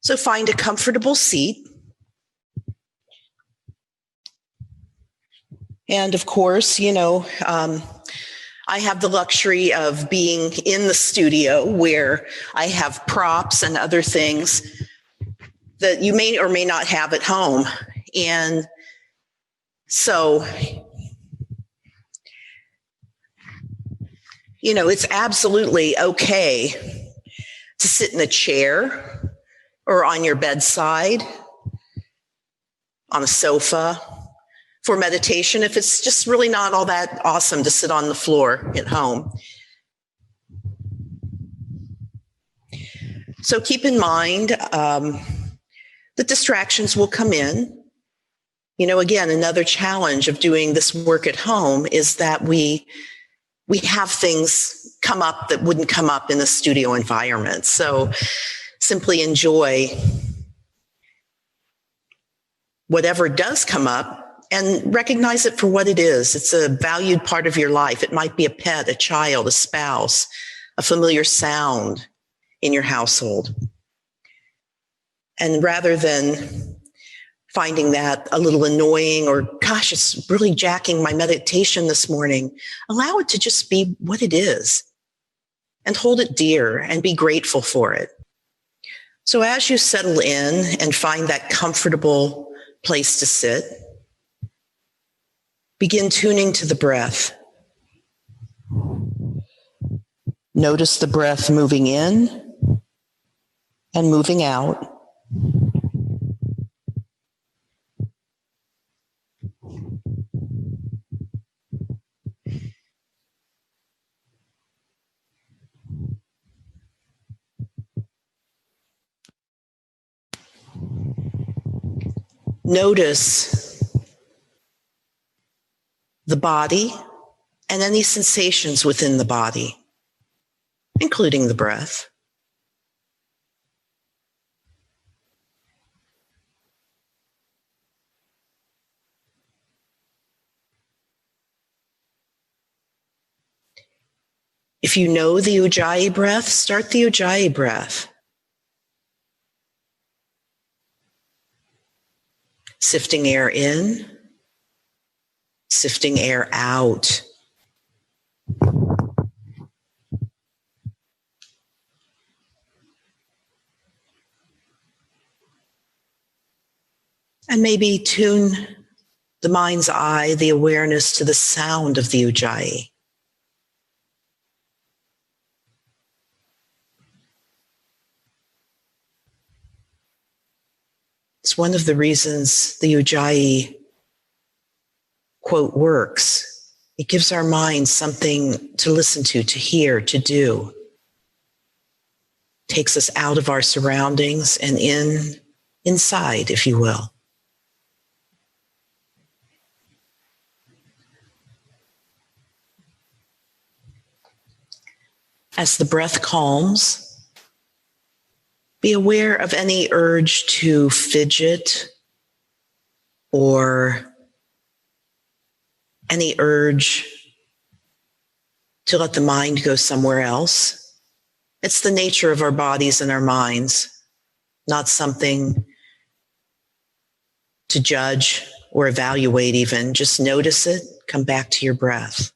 So find a comfortable seat. And of course, I have the luxury of being in the studio where I have props and other things that you may or may not have at home. And so, it's absolutely okay to sit in a chair or on your bedside, on a sofa for meditation if it's just really not all that awesome to sit on the floor at home. So keep in mind that distractions will come in. Again, another challenge of doing this work at home is that we have things come up that wouldn't come up in a studio environment. So simply enjoy whatever does come up and recognize it for what it is. It's a valued part of your life. It might be a pet, a child, a spouse, a familiar sound in your household. And rather than finding that a little annoying or, gosh, it's really jacking my meditation this morning, allow it to just be what it is and hold it dear and be grateful for it. So as you settle in and find that comfortable place to sit, begin tuning to the breath. Notice the breath moving in and moving out. Notice the body and any sensations within the body, including the breath. If you know the Ujjayi breath, start the Ujjayi breath. Sifting air in, sifting air out. And maybe tune the mind's eye, the awareness to the sound of the Ujjayi. It's one of the reasons the Ujjayi quote works. It gives our minds something to listen to hear, to do. Takes us out of our surroundings and inside, if you will. As the breath calms, be aware of any urge to fidget or any urge to let the mind go somewhere else. It's the nature of our bodies and our minds, not something to judge or evaluate even. Just notice it, come back to your breath.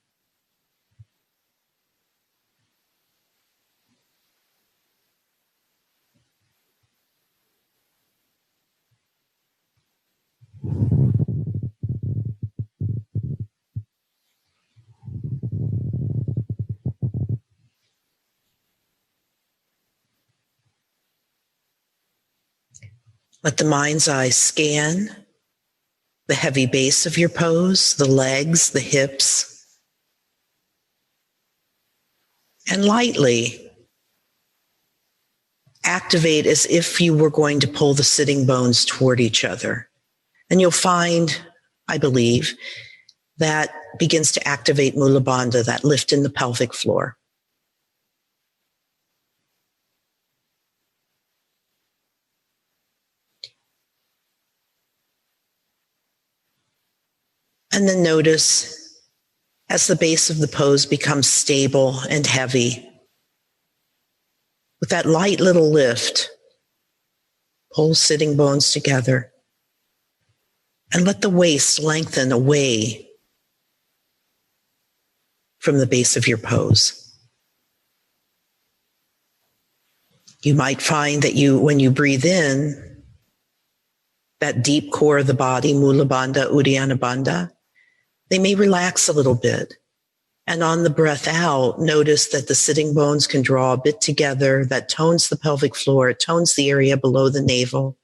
Let the mind's eye scan the heavy base of your pose, the legs, the hips, and lightly activate as if you were going to pull the sitting bones toward each other. And you'll find, I believe, that begins to activate Mula Bandha, that lift in the pelvic floor. And then notice as the base of the pose becomes stable and heavy, with that light little lift, Pull sitting bones together. And let the waist lengthen away from the base of your pose. You might find that when you breathe in, that deep core of the body, Mula Bandha, Uddiyana Bandha, they may relax a little bit. And on the breath out, notice that the sitting bones can draw a bit together. That tones the pelvic floor. It tones the area below the navel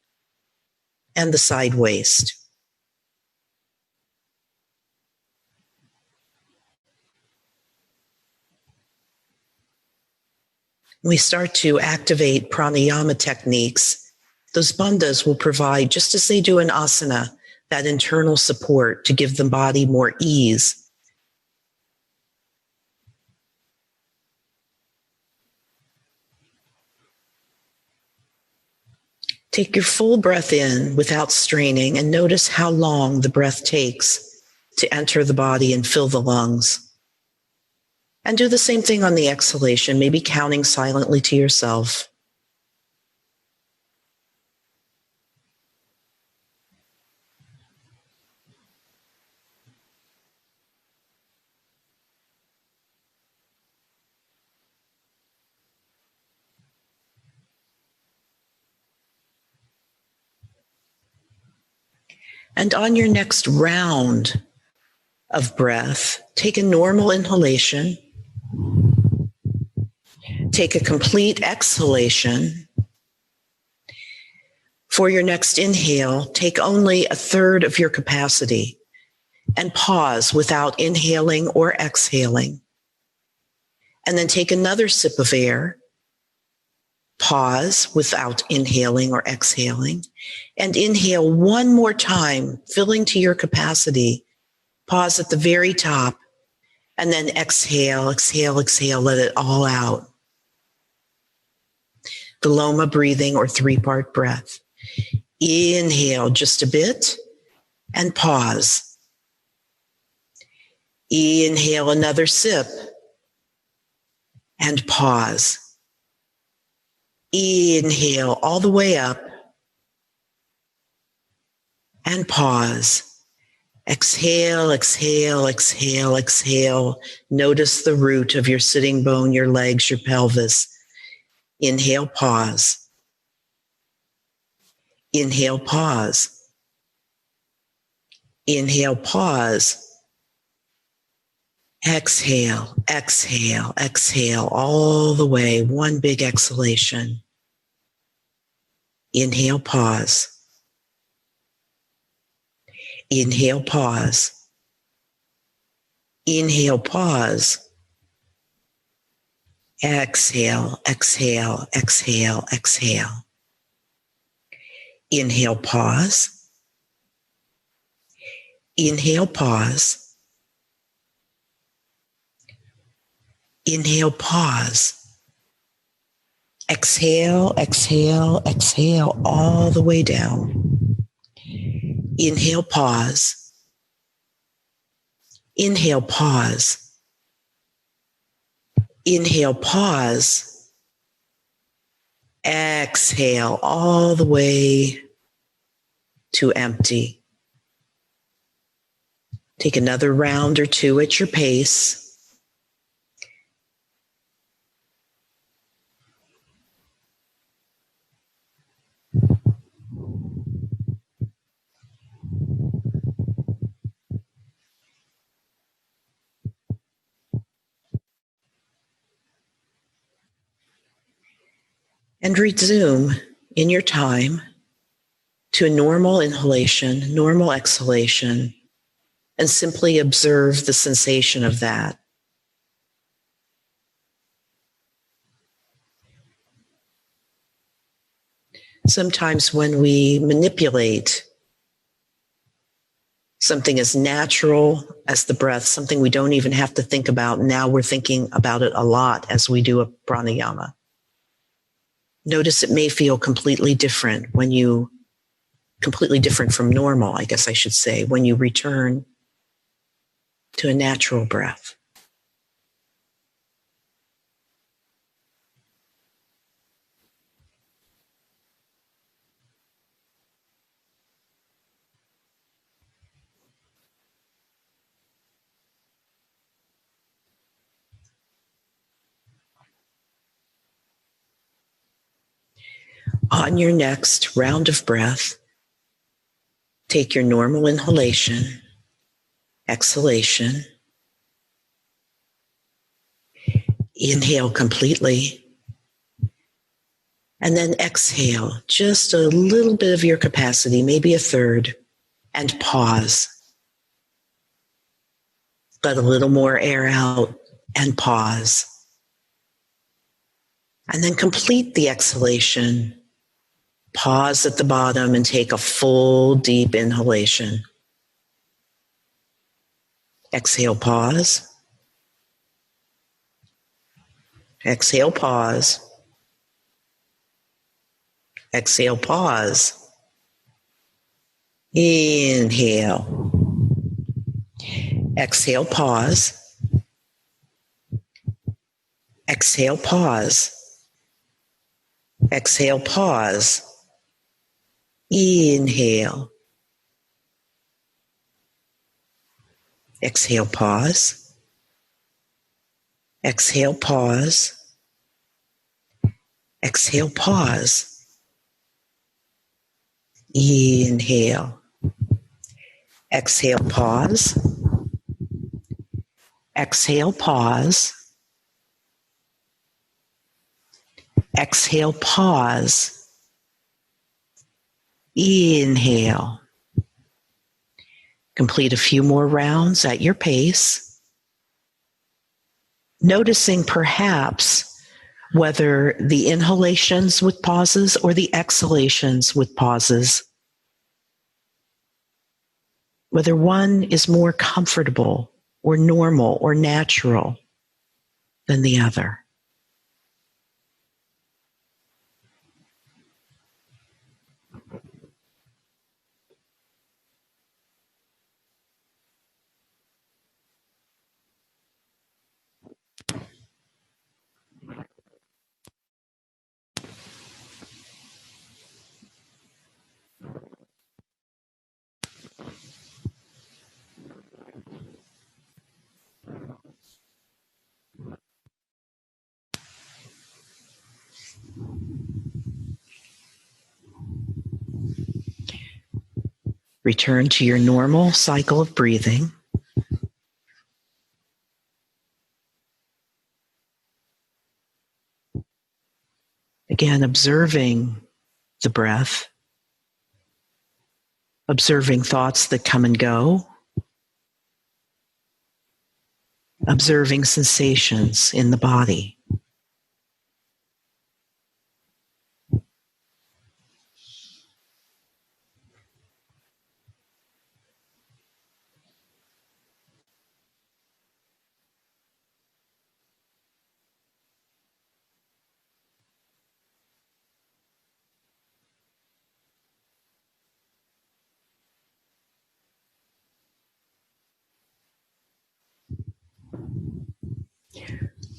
and the side waist. We start to activate pranayama techniques. Those bandhas will provide, just as they do in asana, that internal support to give the body more ease. Take your full breath in without straining and notice how long the breath takes to enter the body and fill the lungs. And do the same thing on the exhalation, maybe counting silently to yourself. And on your next round of breath, take a normal inhalation. Take a complete exhalation. For your next inhale, take only a third of your capacity and pause without inhaling or exhaling. And then take another sip of air. Pause without inhaling or exhaling. And inhale one more time, filling to your capacity. Pause at the very top. And then exhale, exhale, exhale, let it all out. The Loma breathing or 3-part breath. Inhale just a bit and pause. Inhale another sip and pause. Inhale all the way up and pause. Exhale, exhale, exhale, exhale. Notice the root of your sitting bone, your legs, your pelvis. Inhale, pause. Inhale, pause. Inhale, pause. Exhale, exhale, exhale, all the way. One big exhalation. Inhale, pause. Inhale, pause. Inhale, pause. Exhale, exhale, exhale, exhale. Inhale, pause. Inhale, pause. Inhale, pause. Exhale, exhale, exhale, all the way down. Inhale, pause. Inhale, pause. Inhale, pause. Exhale all the way to empty. Take another round or two at your pace. And resume in your time to a normal inhalation, normal exhalation, and simply observe the sensation of that. Sometimes when we manipulate something as natural as the breath, something we don't even have to think about, now we're thinking about it a lot as we do a pranayama. Notice it may feel completely different completely different from normal, I guess I should say, when you return to a natural breath. On your next round of breath, take your normal inhalation, exhalation. Inhale completely, and then exhale just a little bit of your capacity, maybe a third, and pause. Let a little more air out and pause. And then complete the exhalation. Pause at the bottom and take a full deep inhalation. Exhale, pause. Exhale, pause. Exhale, pause. Inhale. Exhale, pause. Exhale, pause. Exhale, pause. Inhale. Exhale, pause. Exhale, pause. Exhale, pause. Inhale. Exhale, pause. Exhale, pause. Exhale, pause. Inhale. Complete a few more rounds at your pace, noticing perhaps whether the inhalations with pauses or the exhalations with pauses, whether one is more comfortable or normal or natural than the other. Return to your normal cycle of breathing. Again, observing the breath, observing thoughts that come and go, observing sensations in the body.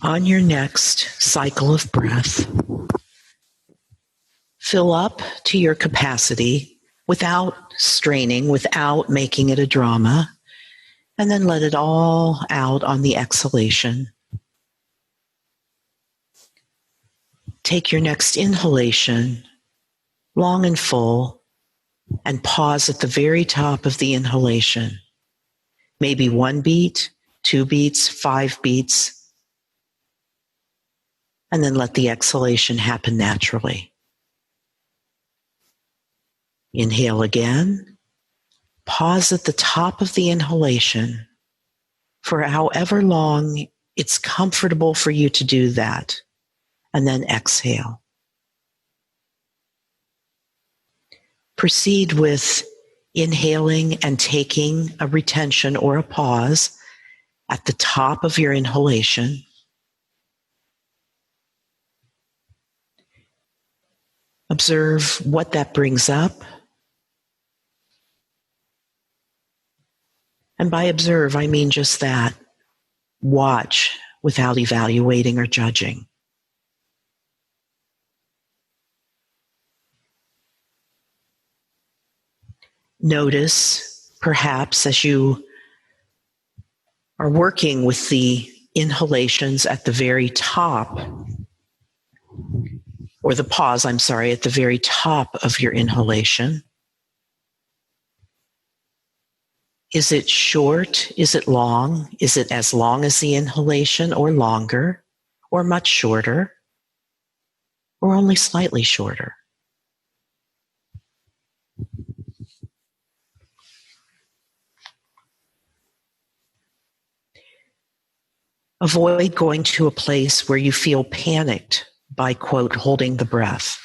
On your next cycle of breath, fill up to your capacity without straining, without making it a drama, and then let it all out on the exhalation. Take your next inhalation, long and full, and pause at the very top of the inhalation. Maybe 1 beat, 2 beats, 5 beats, and then let the exhalation happen naturally. Inhale again. Pause at the top of the inhalation for however long it's comfortable for you to do that, and then exhale. Proceed with inhaling and taking a retention or a pause at the top of your inhalation. Observe what that brings up. And by observe, I mean just that. Watch without evaluating or judging. Notice, perhaps, as you are working with the inhalations at the very top, or the pause, I'm sorry, at the very top of your inhalation. Is it short? Is it long? Is it as long as the inhalation or longer, or much shorter, or only slightly shorter? Avoid going to a place where you feel panicked by, quote, holding the breath.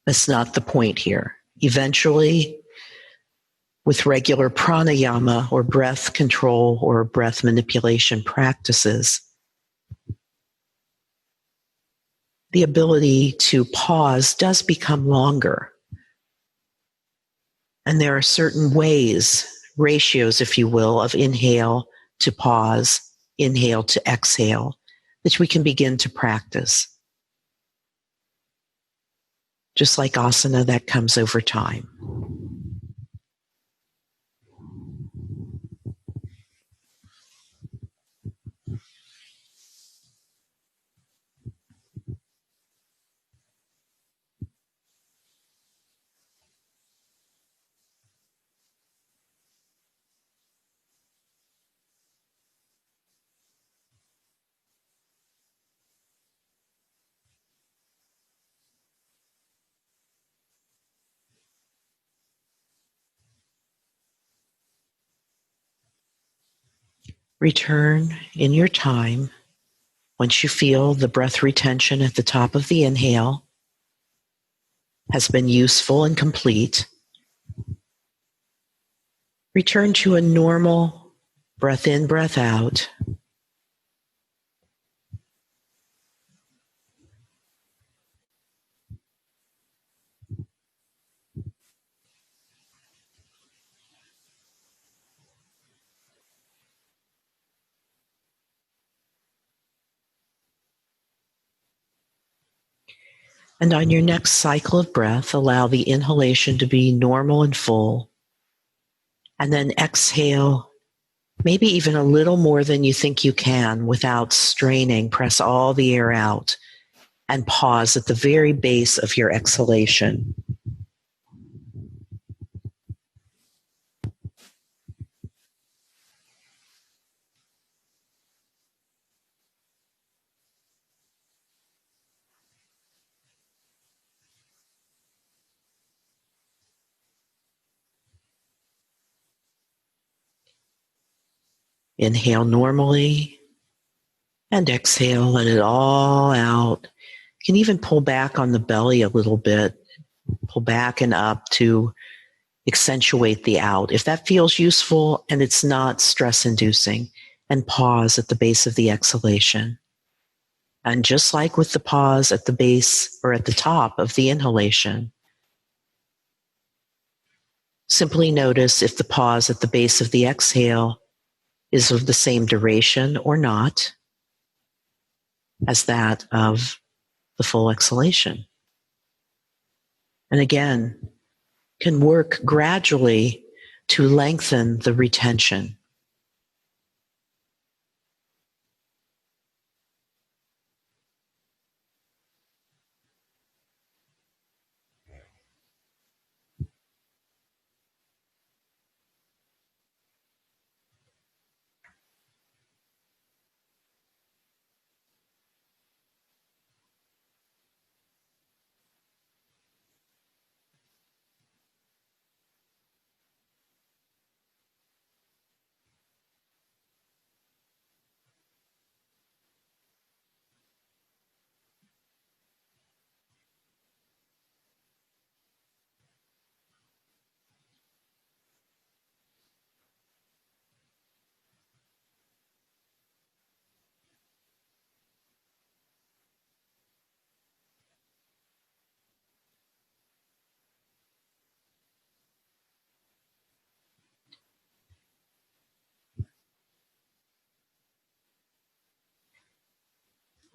That's not the point here. Eventually, with regular pranayama or breath control or breath manipulation practices, the ability to pause does become longer. And there are certain ways, ratios, if you will, of inhale to pause, inhale to exhale, that we can begin to practice. Just like asana, that comes over time. Return in your time once you feel the breath retention at the top of the inhale has been useful and complete. Return to a normal breath in, breath out. And on your next cycle of breath, allow the inhalation to be normal and full. And then exhale, maybe even a little more than you think you can without straining. Press all the air out and pause at the very base of your exhalation. Inhale normally and exhale, let it all out. You can even pull back on the belly a little bit, pull back and up to accentuate the out. If that feels useful and it's not stress inducing, and pause at the base of the exhalation. And just like with the pause at the base or at the top of the inhalation, simply notice if the pause at the base of the exhale is of the same duration or not as that of the full exhalation. And again, can work gradually to lengthen the retention.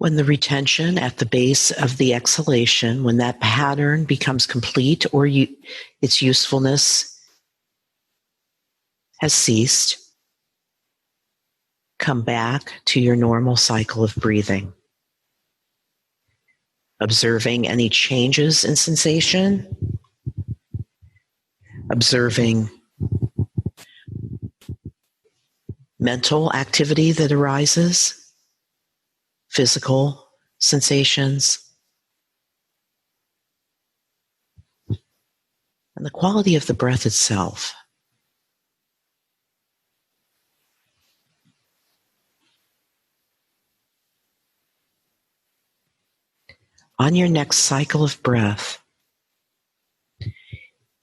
When the retention at the base of the exhalation, when that pattern becomes complete or its usefulness has ceased, come back to your normal cycle of breathing. observing any changes in sensation, observing mental activity that arises, physical sensations, and the quality of the breath itself. On your next cycle of breath,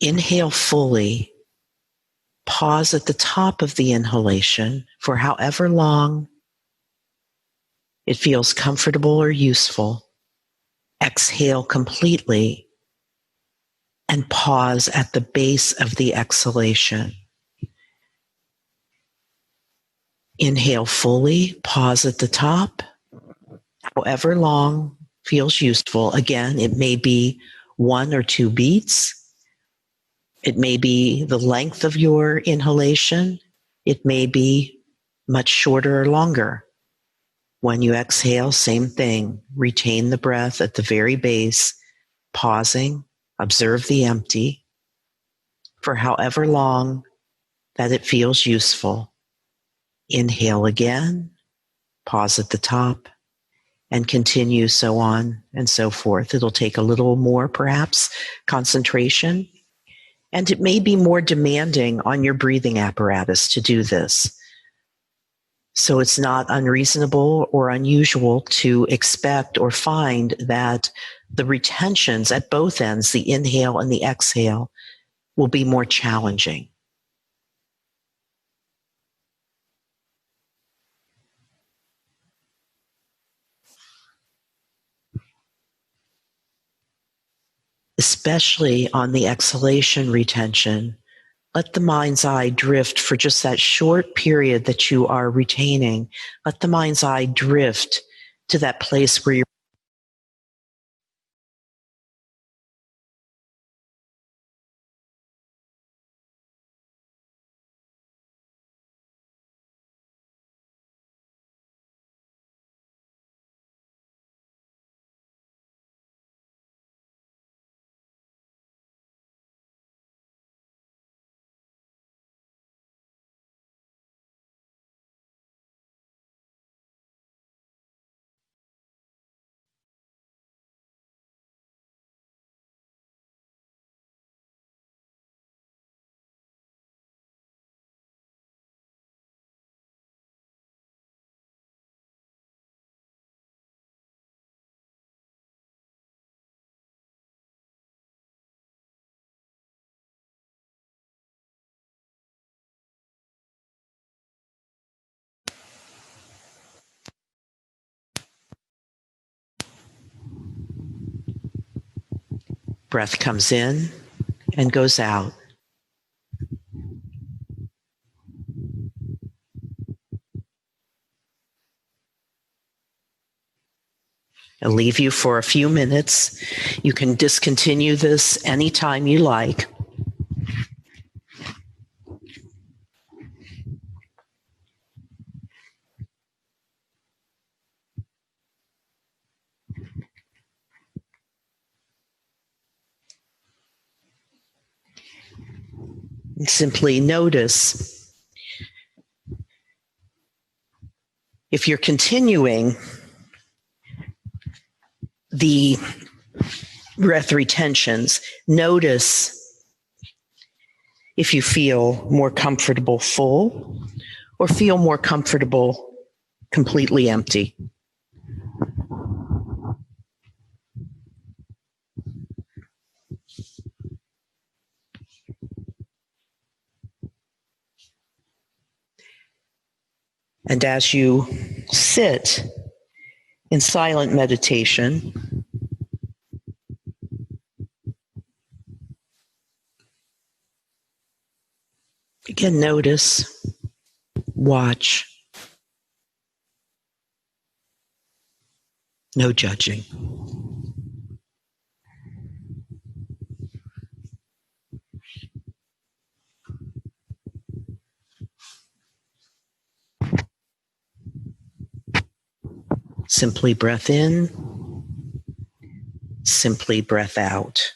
inhale fully, pause at the top of the inhalation for however long it feels comfortable or useful. Exhale completely and pause at the base of the exhalation. Inhale fully, pause at the top, however long feels useful. Again, it may be 1 or 2 beats. It may be the length of your inhalation. It may be much shorter or longer. When you exhale, same thing. Retain the breath at the very base, pausing, observe the empty for however long that it feels useful. Inhale again, pause at the top, and continue so on and so forth. It'll take a little more, perhaps, concentration, and it may be more demanding on your breathing apparatus to do this. So it's not unreasonable or unusual to expect or find that the retentions at both ends, the inhale and the exhale, will be more challenging. Especially on the exhalation retention, let the mind's eye drift for just that short period that you are retaining. Let the mind's eye drift to that place where you're. Breath comes in and goes out. I'll leave you for a few minutes. You can discontinue this anytime you like. And simply notice if you're continuing the breath retentions, notice if you feel more comfortable full or feel more comfortable completely empty. And as you sit in silent meditation, again, notice, watch, no judging. Simply breath in simply breath out.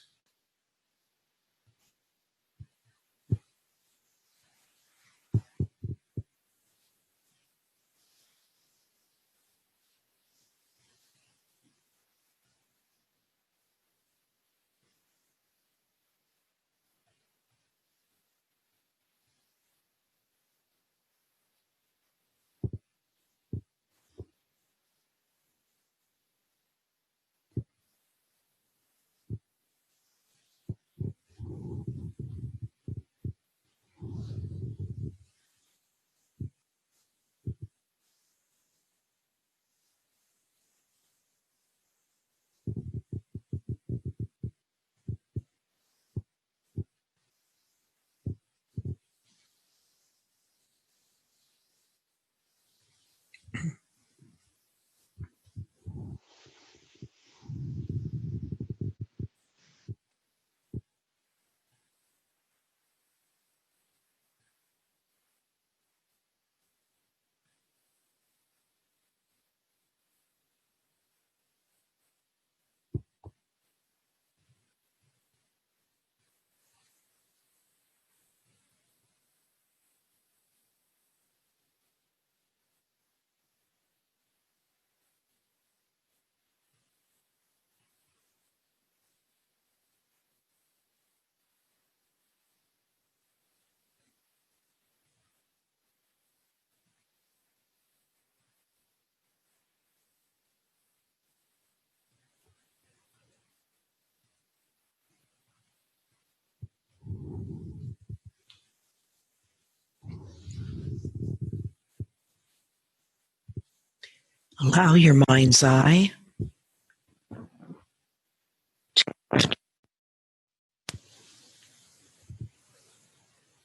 Allow your mind's eye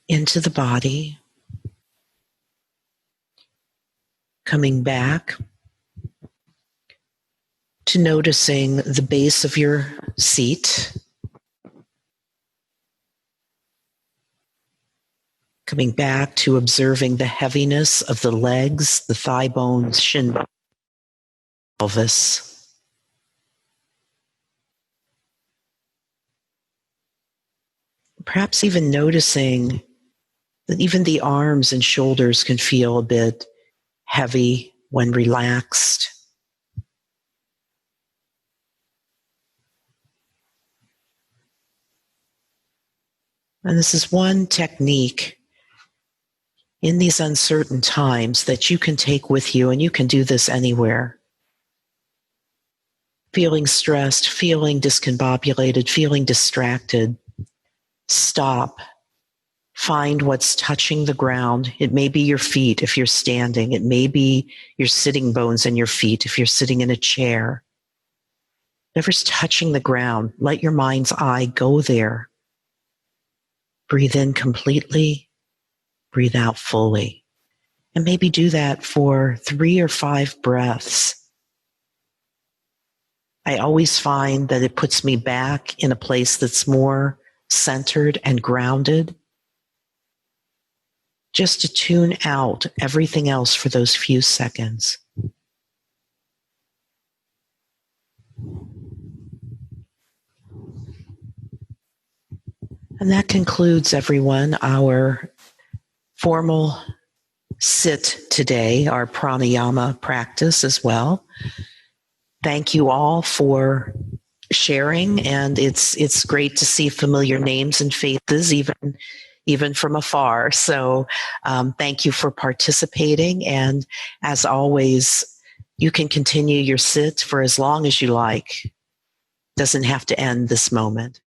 into the body, coming back to noticing the base of your seat, coming back to observing the heaviness of the legs, the thigh bones, shin bones, pelvis. Perhaps even noticing that even the arms and shoulders can feel a bit heavy when relaxed. And this is one technique in these uncertain times that you can take with you, and you can do this anywhere. Feeling stressed, feeling discombobulated, feeling distracted, stop. Find what's touching the ground. It may be your feet if you're standing. It may be your sitting bones in your feet if you're sitting in a chair. Whatever's touching the ground, let your mind's eye go there. Breathe in completely, breathe out fully. And maybe do that for 3 or 5 breaths. I always find that it puts me back in a place that's more centered and grounded, just to tune out everything else for those few seconds. And that concludes, everyone, our formal sit today, our pranayama practice as well. Thank you all for sharing, and it's great to see familiar names and faces, even from afar. So thank you for participating, and as always, you can continue your sit for as long as you like. Doesn't have to end this moment.